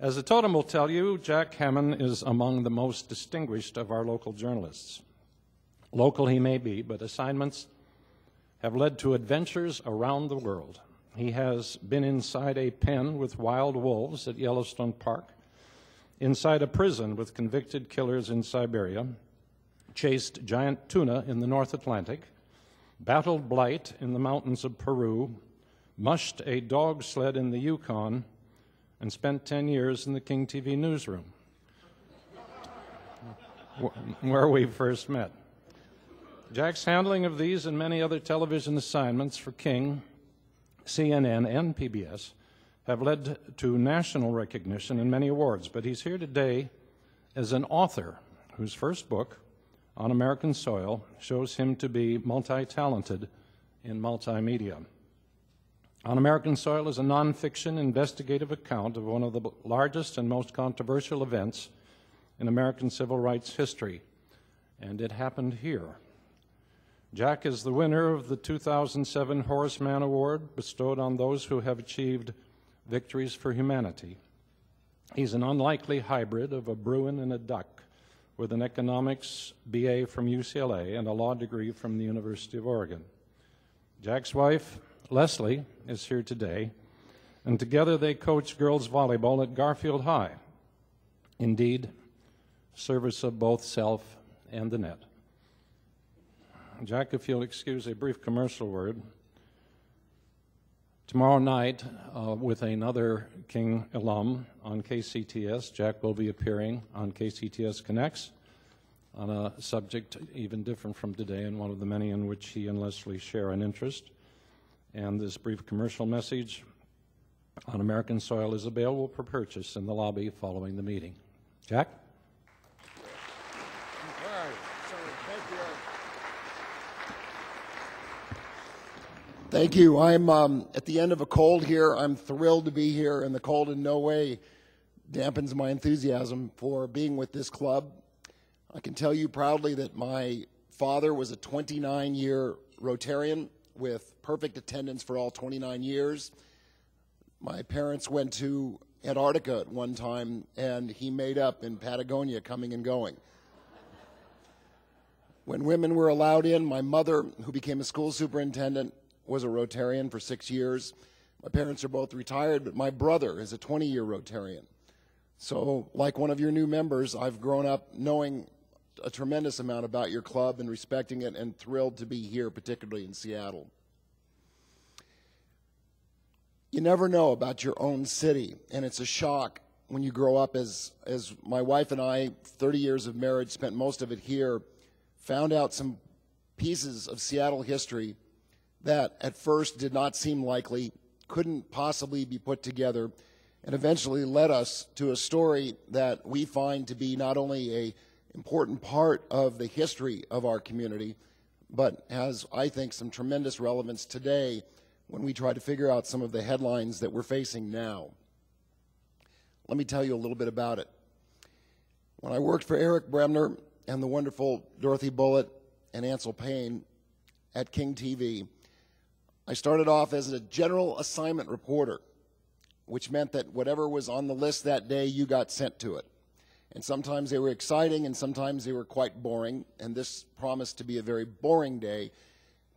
As the totem will tell you, Jack Hamann is among the most distinguished of our local journalists. Local he may be, but assignments have led to adventures around the world. He has been inside a pen with wild wolves at Yellowstone Park, inside a prison with convicted killers in Siberia, chased giant tuna in the North Atlantic, battled blight in the mountains of Peru, mushed a dog sled in the Yukon, and spent 10 years in the King TV newsroom, where we first met. Jack's handling of these and many other television assignments for King, CNN, and PBS have led to national recognition and many awards, but he's here today as an author whose first book, On American Soil, shows him to be multi-talented in multimedia. On American Soil is a nonfiction investigative account of one of the largest and most controversial events in American civil rights history, and it happened here. Jack is the winner of the 2007 Horace Mann Award, bestowed on those who have achieved victories for humanity. He's an unlikely hybrid of a Bruin and a duck, with an economics BA from UCLA and a law degree from the University of Oregon. Jack's wife, Leslie, is here today, and together they coach girls volleyball at Garfield High. Indeed, service of both self and the net. Jack, if you'll excuse a brief commercial word. Tomorrow night, with another King alum on KCTS, Jack will be appearing on KCTS Connects on a subject even different from today, and one of the many in which he and Leslie share an interest. And this brief commercial message on American Soil is available for purchase in the lobby following the meeting. Jack? All right. Thank you. I'm at the end of a cold here. I'm thrilled to be here, and the cold in no way dampens my enthusiasm for being with this club. I can tell you proudly that my father was a 29-year Rotarian with perfect attendance for all 29 years. My parents went to Antarctica at one time, and he made up in Patagonia coming and going. When women were allowed in, my mother, who became a school superintendent, was a Rotarian for 6 years. My parents are both retired, but my brother is a 20-year Rotarian. So, like one of your new members, I've grown up knowing a tremendous amount about your club and respecting it, and thrilled to be here, particularly in Seattle. You never know about your own city, and it's a shock when you grow up, as my wife and I, 30 years of marriage, spent most of it here, found out some pieces of Seattle history that at first did not seem likely, couldn't possibly be put together, and eventually led us to a story that we find to be not only an important part of the history of our community, but has, I think, some tremendous relevance today when we try to figure out some of the headlines that we're facing now. Let me tell you a little bit about it. When I worked for Eric Bremner and the wonderful Dorothy Bullitt and Ansel Payne at King TV, I started off as a general assignment reporter, which meant that whatever was on the list that day, you got sent to it. And sometimes they were exciting, and sometimes they were quite boring, and this promised to be a very boring day,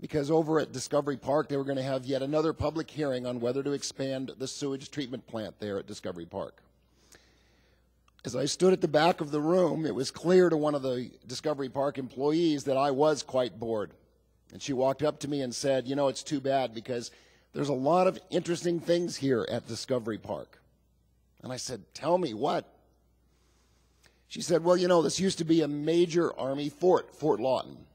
because over at Discovery Park, they were going to have yet another public hearing on whether to expand the sewage treatment plant there at Discovery Park. As I stood at the back of the room, it was clear to one of the Discovery Park employees that I was quite bored. And she walked up to me and said, "You know, it's too bad because there's a lot of interesting things here at Discovery Park." And I said, "Tell me, what?" She said, "Well, you know, this used to be a major Army fort, Fort Lawton."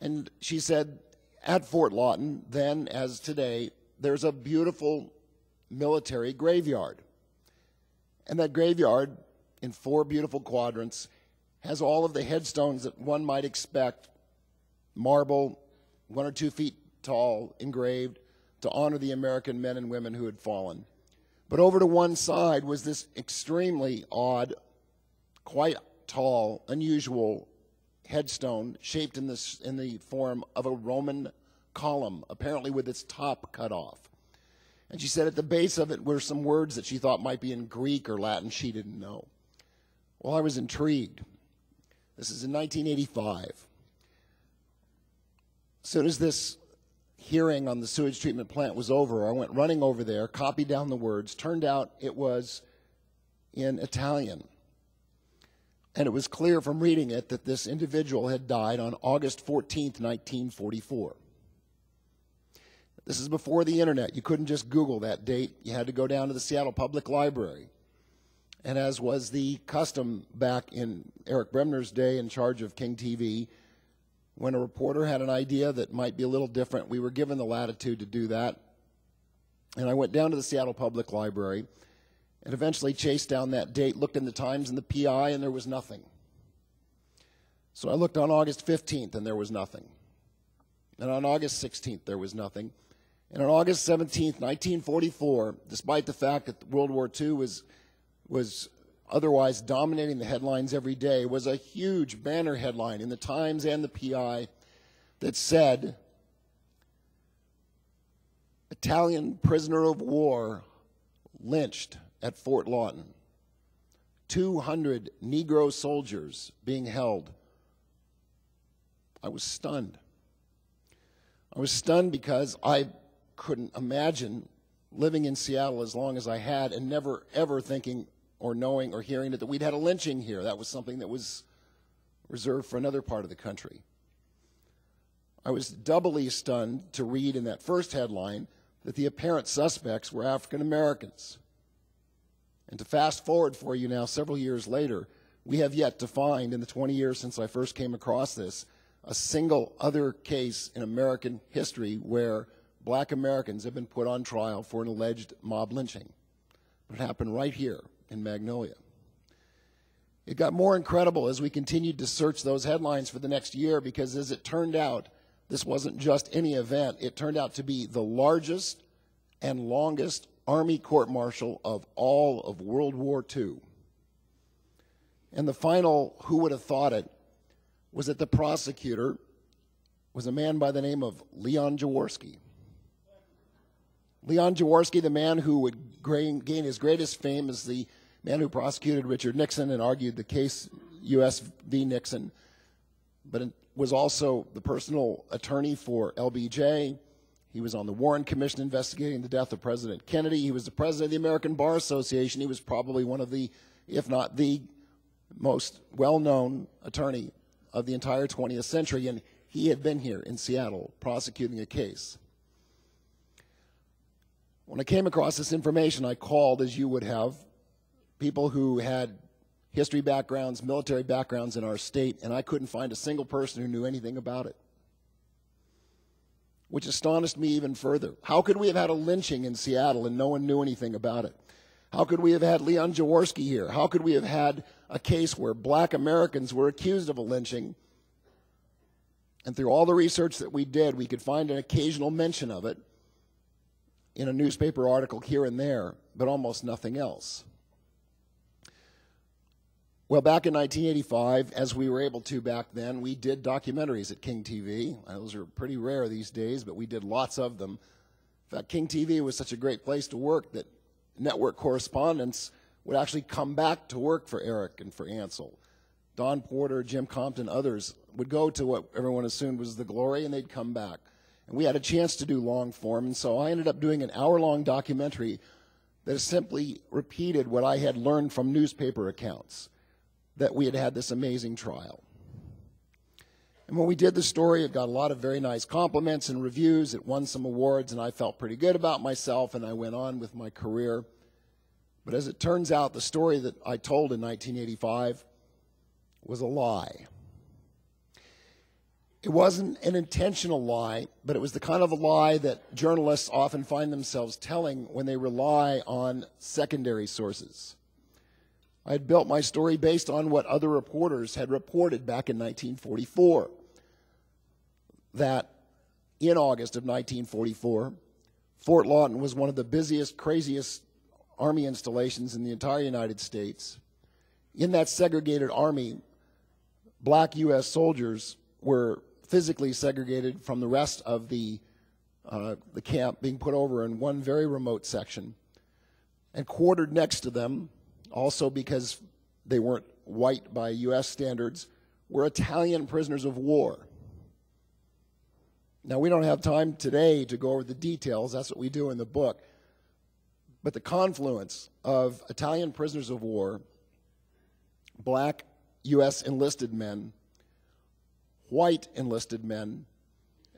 And she said, at Fort Lawton, then as today, there's a beautiful military graveyard. And that graveyard, in 4 beautiful quadrants, has all of the headstones that one might expect, marble, 1 or 2 feet tall, engraved, to honor the American men and women who had fallen. But over to one side was this extremely odd, quite tall, unusual headstone shaped in the form of a Roman column, apparently with its top cut off. And she said at the base of it were some words that she thought might be in Greek or Latin she didn't know. Well, I was intrigued. This is in 1985. As soon as this hearing on the sewage treatment plant was over, I went running over there, copied down the words. Turned out it was in Italian. And it was clear from reading it that this individual had died on August 14th, 1944. This is before the internet. You couldn't just Google that date. You had to go down to the Seattle Public Library. And as was the custom back in Eric Bremner's day in charge of King TV, when a reporter had an idea that might be a little different, we were given the latitude to do that. And I went down to the Seattle Public Library and eventually chased down that date, looked in the Times and the PI, and there was nothing. So I looked on August 15th, and there was nothing. And on August 16th, there was nothing. And on August 17th, 1944, despite the fact that World War II was otherwise dominating the headlines every day, was a huge banner headline in the Times and the PI that said, "Italian prisoner of war lynched at Fort Lawton. 200 Negro soldiers being held." I was stunned. I was stunned because I couldn't imagine living in Seattle as long as I had and never ever thinking or knowing or hearing that we'd had a lynching here. That was something that was reserved for another part of the country. I was doubly stunned to read in that first headline that the apparent suspects were African Americans. And to fast forward for you now, several years later, we have yet to find, in the 20 years since I first came across this, a single other case in American history where black Americans have been put on trial for an alleged mob lynching. It happened right here in Magnolia. It got more incredible as we continued to search those headlines for the next year, because as it turned out, this wasn't just any event. It turned out to be the largest and longest Army court-martial of all of World War II. And the final who would have thought it was that the prosecutor was a man by the name of Leon Jaworski. Leon Jaworski, the man who would gain his greatest fame as the man who prosecuted Richard Nixon and argued the case U.S. v. Nixon, but it was also the personal attorney for LBJ. He was on the Warren Commission investigating the death of President Kennedy. He was the president of the American Bar Association. He was probably one of the, if not the most well-known attorney of the entire 20th century, and he had been here in Seattle prosecuting a case. When I came across this information, I called, as you would have, people who had history backgrounds, military backgrounds in our state, and I couldn't find a single person who knew anything about it, which astonished me even further. How could we have had a lynching in Seattle and no one knew anything about it? How could we have had Leon Jaworski here? How could we have had a case where black Americans were accused of a lynching, and through all the research that we did, we could find an occasional mention of it in a newspaper article here and there, but almost nothing else? Well, back in 1985, as we were able to back then, we did documentaries at King TV. Those are pretty rare these days, but we did lots of them. In fact, King TV was such a great place to work that network correspondents would actually come back to work for Eric and for Ansel. Don Porter, Jim Compton, others would go to what everyone assumed was the glory, and they'd come back. And we had a chance to do long form, and so I ended up doing an hour-long documentary that simply repeated what I had learned from newspaper accounts, that we had had this amazing trial. And when we did the story, it got a lot of very nice compliments and reviews. It won some awards, and I felt pretty good about myself, and I went on with my career. But as it turns out, the story that I told in 1985 was a lie. It wasn't an intentional lie, but it was the kind of a lie that journalists often find themselves telling when they rely on secondary sources. I had built my story based on what other reporters had reported back in 1944, that in August of 1944, Fort Lawton was one of the busiest, craziest Army installations in the entire United States. In that segregated Army, black U.S. soldiers were physically segregated from the rest of the camp, being put over in one very remote section, and quartered next to them, also because they weren't white by U.S. standards, were Italian prisoners of war. Now, we don't have time today to go over the details. That's what we do in the book. But the confluence of Italian prisoners of war, black U.S. enlisted men, white enlisted men,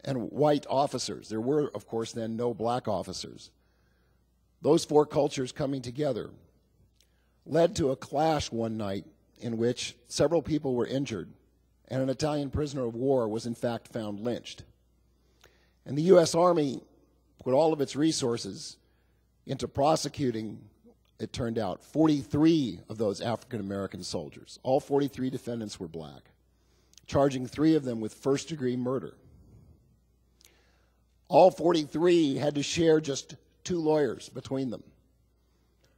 and white officers. There were, of course, then no black officers. Those four cultures coming together led to a clash one night in which several people were injured, and an Italian prisoner of war was in fact found lynched. And the U.S. Army put all of its resources into prosecuting, it turned out, 43 of those African-American soldiers. All 43 defendants were black, charging 3 of them with first-degree murder. All 43 had to share just 2 lawyers between them,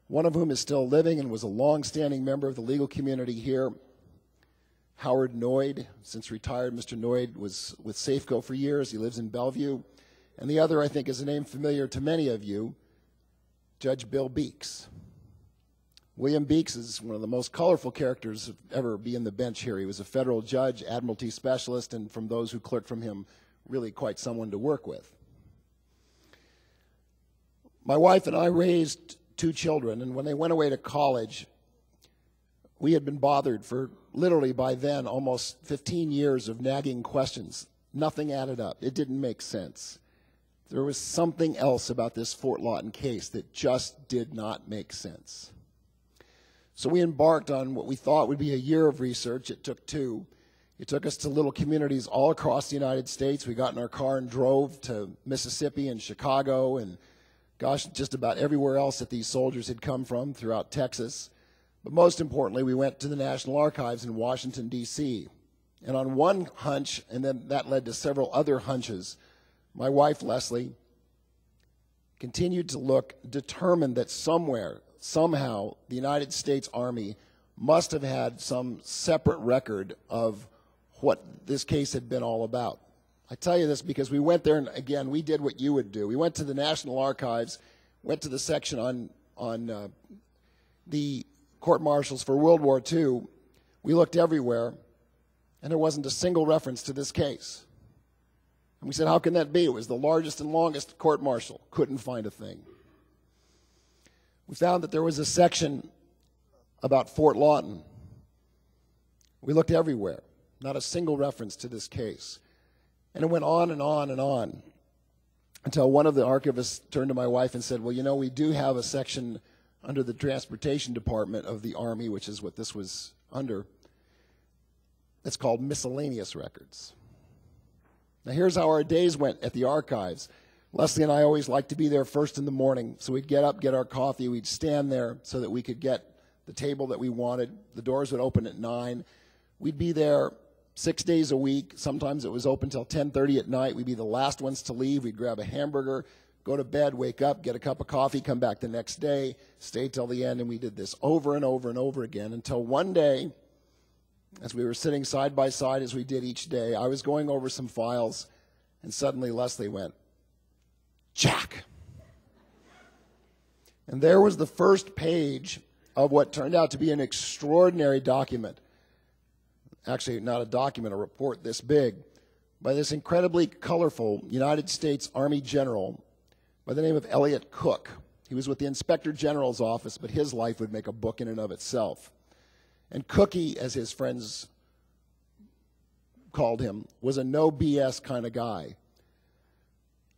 one of whom is still living and was a long-standing member of the legal community here, Howard Noyd. Since retired, Mr. Noyd was with Safeco for years. He lives in Bellevue. And the other, I think, is a name familiar to many of you, Judge Bill Beeks. William Beeks is one of the most colorful characters to ever be in the bench here. He was a federal judge, admiralty specialist, and from those who clerked from him, really quite someone to work with. My wife and I raised 2 children, and when they went away to college, we had been bothered for literally by then almost 15 years of nagging questions. Nothing added up. It didn't make sense. There was something else about this Fort Lawton case that just did not make sense. So we embarked on what we thought would be a year of research. It took 2. It took us to little communities all across the United States. We got in our car and drove to Mississippi and Chicago and, gosh, just about everywhere else that these soldiers had come from throughout Texas. But most importantly, we went to the National Archives in Washington, D.C. And on one hunch, and then that led to several other hunches, my wife, Leslie, continued to look, determined that somewhere, somehow, the United States Army must have had some separate record of what this case had been all about. I tell you this because we went there, and again, we did what you would do. We went to the National Archives, went to the section on the court-martials for World War II. We looked everywhere, and there wasn't a single reference to this case. And we said, how can that be? It was the largest and longest court-martial. Couldn't find a thing. We found that there was a section about Fort Lawton. We looked everywhere. Not a single reference to this case. And it went on and on and on until one of the archivists turned to my wife and said, well, you know, we do have a section under the Transportation Department of the Army, which is what this was under. It's called miscellaneous records. Now, here's how our days went at the archives. Leslie and I always liked to be there first in the morning, so we'd get up, get our coffee, we'd stand there so that we could get the table that we wanted. The doors would open at 9. We'd be there 6 days a week. Sometimes it was open till 10:30 at night. We'd be the last ones to leave. We'd grab a hamburger, go to bed, wake up, get a cup of coffee, come back the next day, stay till the end, and we did this over and over and over again until one day, as we were sitting side by side as we did each day, I was going over some files, and suddenly Leslie went, Jack. And there was the first page of what turned out to be an extraordinary document. Actually, not a document, a report this big, by this incredibly colorful United States Army general by the name of Elliot Cook. He was with the Inspector General's office, but his life would make a book in and of itself. And Cookie, as his friends called him, was a no BS kind of guy.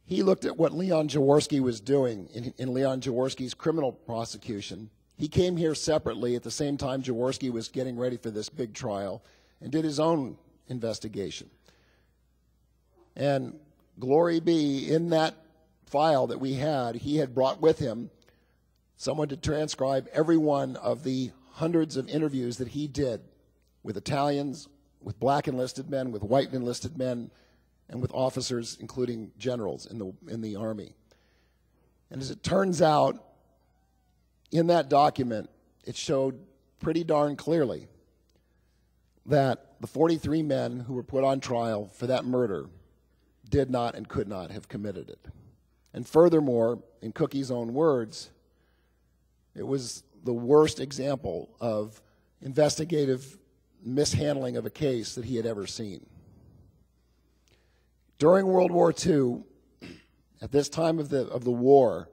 He looked at what Leon Jaworski was doing in Leon Jaworski's criminal prosecution. He came here separately at the same time Jaworski was getting ready for this big trial and did his own investigation. And glory be, in that file that we had, he had brought with him someone to transcribe every one of the hundreds of interviews that he did with Italians, with black enlisted men, with white enlisted men, and with officers, including generals in the Army. And as it turns out, in that document, it showed pretty darn clearly that the 43 men who were put on trial for that murder did not and could not have committed it. And furthermore, in Cookie's own words, it was the worst example of investigative mishandling of a case that he had ever seen. During World War II, at this time of the war,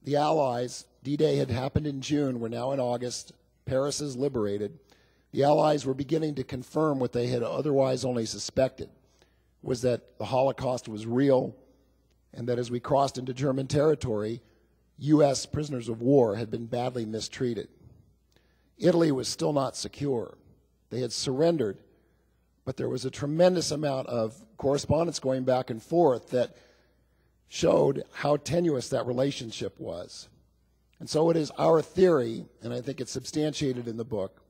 the Allies, D-Day had happened in June, we're now in August, Paris is liberated. The Allies were beginning to confirm what they had otherwise only suspected, was that the Holocaust was real, and that as we crossed into German territory, U.S. prisoners of war had been badly mistreated. Italy was still not secure. They had surrendered, but there was a tremendous amount of correspondence going back and forth that showed how tenuous that relationship was. And so it is our theory, and I think it's substantiated in the book,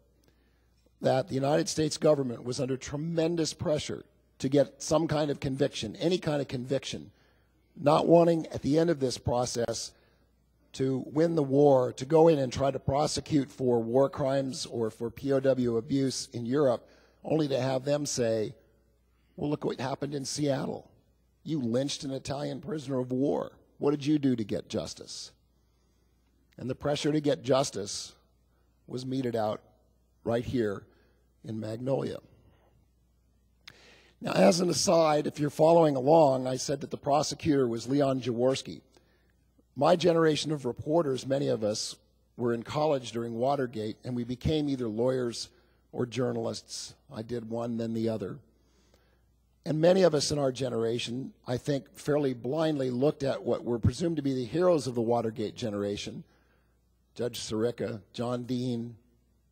that the United States government was under tremendous pressure to get some kind of conviction, any kind of conviction, not wanting at the end of this process to win the war, to go in and try to prosecute for war crimes or for POW abuse in Europe, only to have them say, well, look what happened in Seattle. You lynched an Italian prisoner of war. What did you do to get justice? And the pressure to get justice was meted out right here in Magnolia. Now, as an aside, if you're following along, I said that the prosecutor was Leon Jaworski. My generation of reporters, many of us, were in college during Watergate, and we became either lawyers or journalists. I did one, then the other. And many of us in our generation, I think, fairly blindly looked at what were presumed to be the heroes of the Watergate generation, Judge Sirica, John Dean,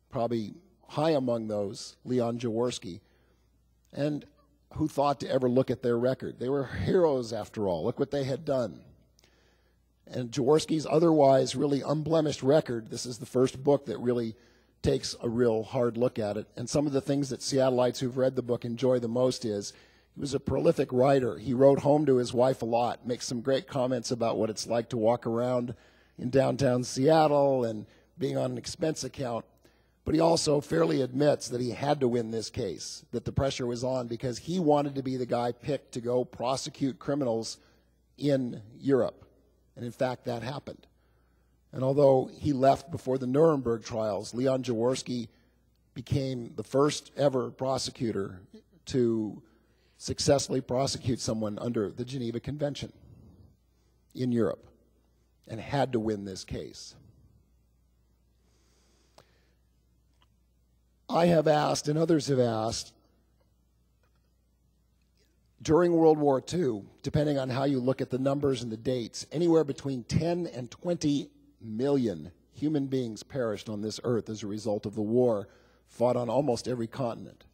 probably high among those, Leon Jaworski, and who thought to ever look at their record. They were heroes, after all. Look what they had done. And Jaworski's otherwise really unblemished record, this is the first book that really takes a real hard look at it. And some of the things that Seattleites who've read the book enjoy the most is he was a prolific writer. He wrote home to his wife a lot, makes some great comments about what it's like to walk around in downtown Seattle and being on an expense account. But he also fairly admits that he had to win this case, that the pressure was on because he wanted to be the guy picked to go prosecute criminals in Europe. And in fact, that happened. And although he left before the Nuremberg trials, Leon Jaworski became the first ever prosecutor to successfully prosecute someone under the Geneva Convention in Europe, and had to win this case. I have asked, and others have asked, during World War II, depending on how you look at the numbers and the dates, anywhere between 10 and 20 million human beings perished on this earth as a result of the war fought on almost every continent.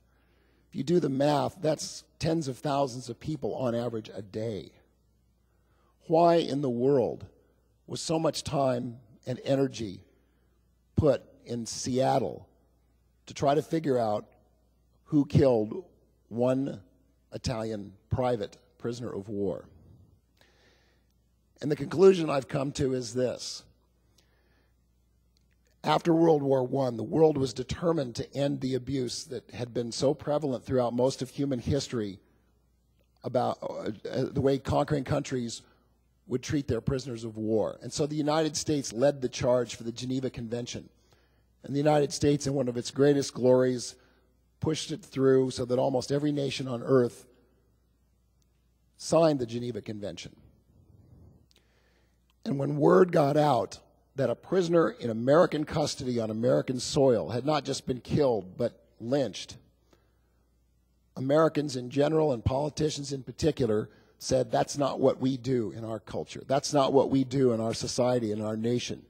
If you do the math, that's tens of thousands of people on average a day. Why in the world was so much time and energy put in Seattle to try to figure out who killed one Italian private prisoner of war? And the conclusion I've come to is this. After World War I, the world was determined to end the abuse that had been so prevalent throughout most of human history about the way conquering countries would treat their prisoners of war. And so the United States led the charge for the Geneva Convention. And the United States, in one of its greatest glories, pushed it through so that almost every nation on earth signed the Geneva Convention. And when word got out that a prisoner in American custody on American soil had not just been killed, but lynched, Americans in general and politicians in particular said, that's not what we do in our culture. That's not what we do in our society, in our nation.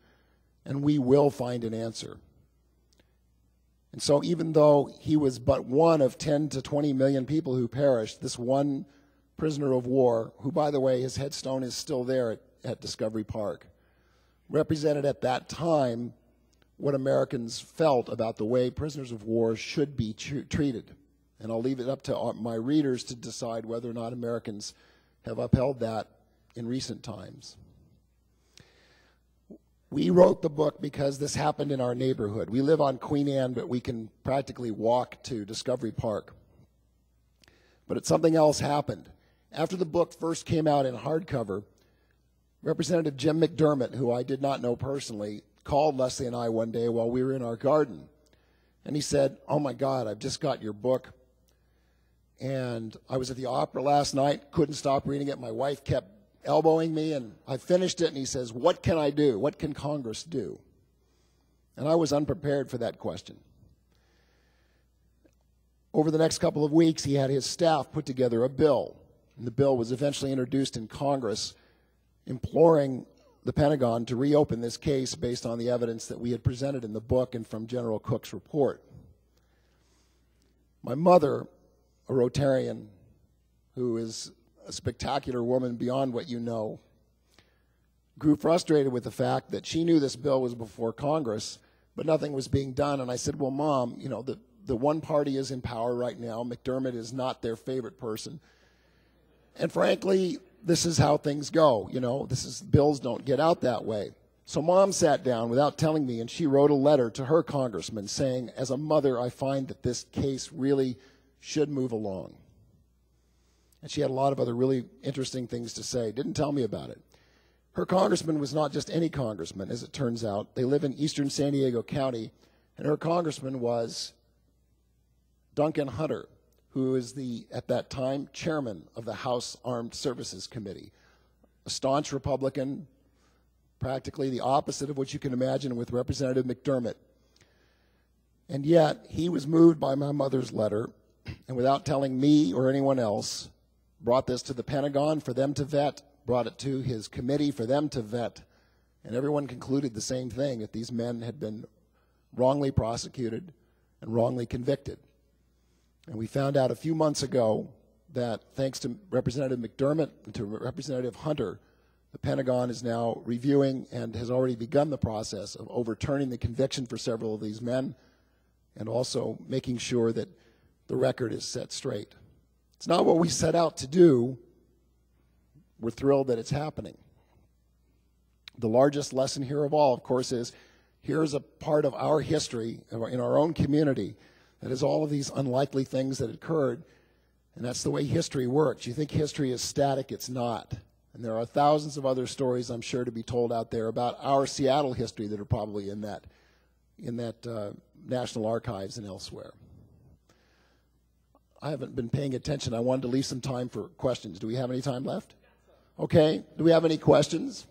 And we will find an answer. And so even though he was but one of 10 to 20 million people who perished, this one prisoner of war, who, by the way, his headstone is still there at Discovery Park, represented at that time what Americans felt about the way prisoners of war should be treated. And I'll leave it up to my readers to decide whether or not Americans have upheld that in recent times. We wrote the book because this happened in our neighborhood. We live on Queen Anne, but we can practically walk to Discovery Park. But something else happened. After the book first came out in hardcover, Representative Jim McDermott, who I did not know personally, called Leslie and I one day while we were in our garden. And he said, "Oh my God, I've just got your book. And I was at the opera last night, couldn't stop reading it. My wife kept elbowing me, and I finished it." And he says, "What can I do? What can Congress do?" And I was unprepared for that question. Over the next couple of weeks, he had his staff put together a bill. And the bill was eventually introduced in Congress, imploring the Pentagon to reopen this case based on the evidence that we had presented in the book and from General Cook's report. My mother, a Rotarian who is a spectacular woman beyond what you know, grew frustrated with the fact that she knew this bill was before Congress, but nothing was being done. And I said, "Well, Mom, you know, the one party is in power right now. McDermott is not their favorite person. And frankly, this is how things go. You know, bills don't get out that way." So Mom sat down without telling me, and she wrote a letter to her congressman saying, "As a mother, I find that this case really should move along." And she had a lot of other really interesting things to say. Didn't tell me about it. Her congressman was not just any congressman, as it turns out. They live in eastern San Diego County, and her congressman was Duncan Hunter, who is at that time, chairman of the House Armed Services Committee. A staunch Republican, practically the opposite of what you can imagine with Representative McDermott. And yet, he was moved by my mother's letter, and without telling me or anyone else, brought this to the Pentagon for them to vet, brought it to his committee for them to vet, and everyone concluded the same thing, that these men had been wrongly prosecuted and wrongly convicted. And we found out a few months ago that thanks to Representative McDermott and to Representative Hunter, the Pentagon is now reviewing and has already begun the process of overturning the conviction for several of these men and also making sure that the record is set straight. It's not what we set out to do. We're thrilled that it's happening. The largest lesson here of all, of course, is here's a part of our history in our own community that is all of these unlikely things that occurred, and that's the way history works. You think history is static, it's not. And there are thousands of other stories, I'm sure, to be told out there about our Seattle history that are probably in that National Archives and elsewhere. I haven't been paying attention. I wanted to leave some time for questions. Do we have any time left? Okay. Do we have any questions?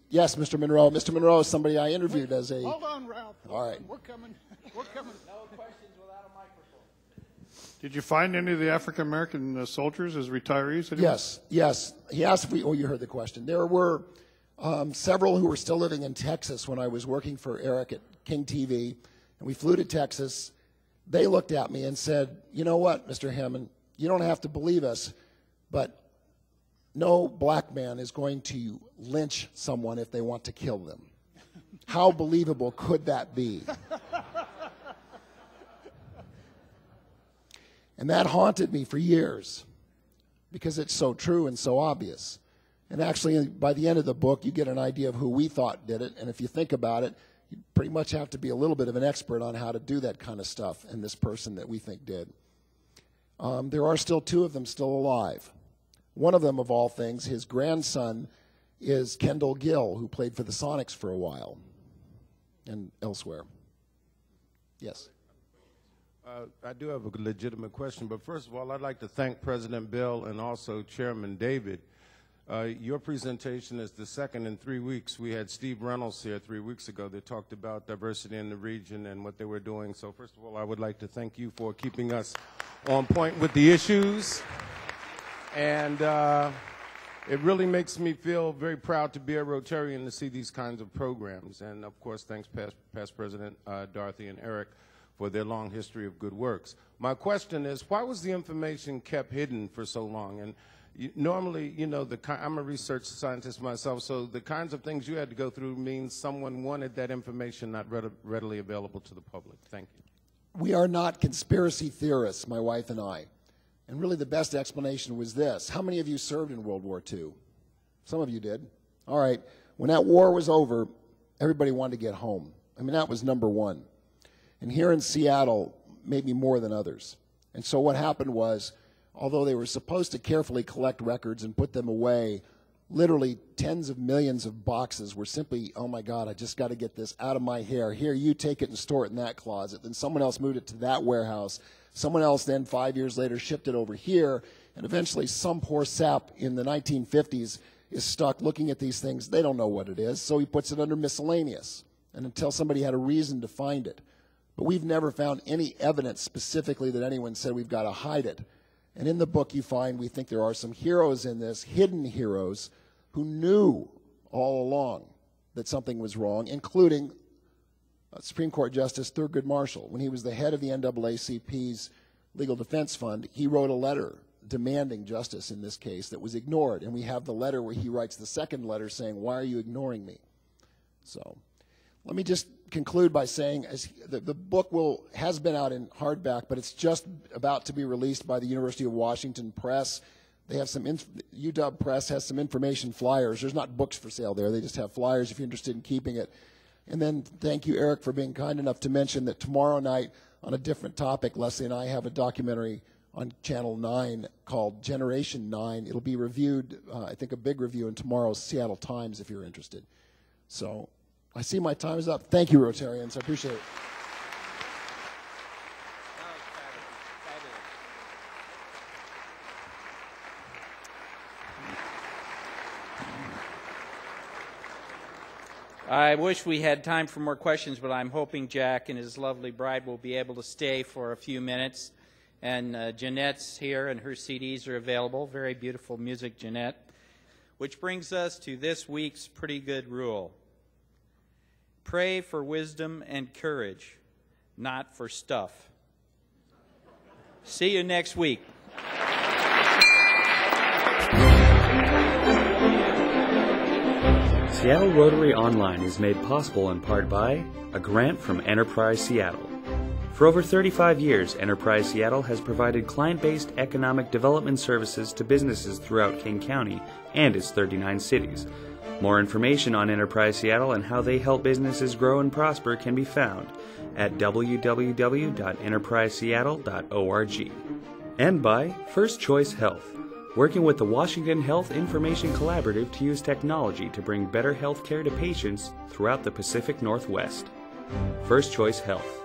Yes, Mr. Monroe. Mr. Monroe is somebody I interviewed as a... Hold on, Ralph. All right. We're coming. We're coming. No questions without a microphone. Did you find any of the African-American soldiers as retirees? Anyone? Yes, yes. He asked if we... Oh, you heard the question. There were several who were still living in Texas when I was working for Eric at King TV, and we flew to Texas. They looked at me and said, "You know what, Mr. Hamann, you don't have to believe us, but no black man is going to lynch someone if they want to kill them." How believable could that be? And that haunted me for years because it's so true and so obvious. And actually, by the end of the book, you get an idea of who we thought did it. And if you think about it, you pretty much have to be a little bit of an expert on how to do that kind of stuff, and this person that we think did. There are still two of them still alive. One of them, of all things, his grandson is Kendall Gill, who played for the Sonics for a while and elsewhere. Yes. I do have a legitimate question, but first of all, I'd like to thank President Bill and also Chairman David. Your presentation is the second in 3 weeks. We had Steve Reynolds here 3 weeks ago that talked about diversity in the region and what they were doing. So first of all, I would like to thank you for keeping us on point with the issues. And it really makes me feel very proud to be a Rotarian to see these kinds of programs. And of course, thanks past President Dorothy and Eric for their long history of good works. My question is, why was the information kept hidden for so long? And Normally, you know, I'm a research scientist myself, so the kinds of things you had to go through means someone wanted that information not readily available to the public. Thank you. We are not conspiracy theorists, my wife and I. And really the best explanation was this. How many of you served in World War II? Some of you did. All right. When that war was over, everybody wanted to get home. I mean, that was number one. And here in Seattle, maybe more than others. And so what happened was, although they were supposed to carefully collect records and put them away, literally tens of millions of boxes were simply, oh my God, I just got to get this out of my hair. Here, you take it and store it in that closet. Then someone else moved it to that warehouse. Someone else then 5 years later shipped it over here. And eventually some poor sap in the 1950s is stuck looking at these things. They don't know what it is, so he puts it under miscellaneous. And until somebody had a reason to find it. But we've never found any evidence specifically that anyone said we've got to hide it. And in the book you find, we think there are some heroes in this, hidden heroes, who knew all along that something was wrong, including Supreme Court Justice Thurgood Marshall. When he was the head of the NAACP's Legal Defense Fund, he wrote a letter demanding justice in this case that was ignored. And we have the letter where he writes the second letter saying, why are you ignoring me? So let me just conclude by saying the book has been out in hardback, but it's just about to be released by the University of Washington Press. They have some, UW Press has some information flyers. There's not books for sale there. They just have flyers if you're interested in keeping it. And then thank you, Eric, for being kind enough to mention that tomorrow night on a different topic, Leslie and I have a documentary on Channel 9 called Generation 9. It'll be reviewed, I think a big review in tomorrow's Seattle Times if you're interested. So I see my time is up. Thank you, Rotarians. I appreciate it. I wish we had time for more questions, but I'm hoping Jack and his lovely bride will be able to stay for a few minutes. And Jeanette's here, and her CDs are available. Very beautiful music, Jeanette. Which brings us to this week's pretty good rule. Pray for wisdom and courage, not for stuff. See you next week. Seattle Rotary Online is made possible in part by a grant from Enterprise Seattle. For over 35 years, Enterprise Seattle has provided client-based economic development services to businesses throughout King County and its 39 cities. More information on Enterprise Seattle and how they help businesses grow and prosper can be found at www.enterpriseseattle.org. And by First Choice Health, working with the Washington Health Information Collaborative to use technology to bring better health care to patients throughout the Pacific Northwest. First Choice Health.